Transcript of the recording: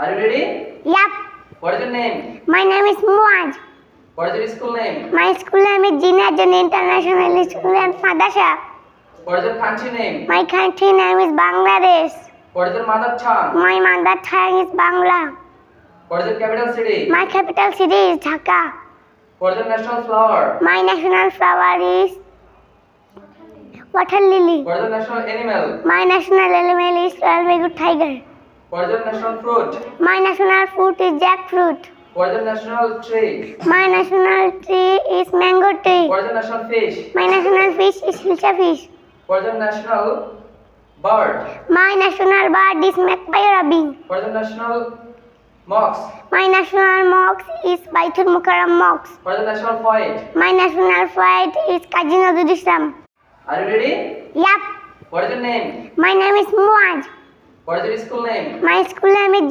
Are you ready? Yep. What is your name? My name is Muaz. What is your school name? My school name is Jinajan International School and Madrasa. What is your country name? My country name is Bangladesh. What is your mother tongue? My mother tongue is Bangla. What is your capital city? My capital city is Dhaka. What is your national flower? My national flower is water lily. What is your national animal? My national animal is Royal Bengal tiger. What is your national fruit? My national fruit is jackfruit. What is your national tree? My national tree is mango tree. What is your national fish? My national fish is hilsa fish. What is your national bird? My national bird is magpie robin. What is your national mox? My national mox is Baitul Mukarram mox. What is your national poet? My national poet is Kazi Nazrul Islam. Are you ready? Yep. What is your name? My name is Muaz. What is your school name? My school name is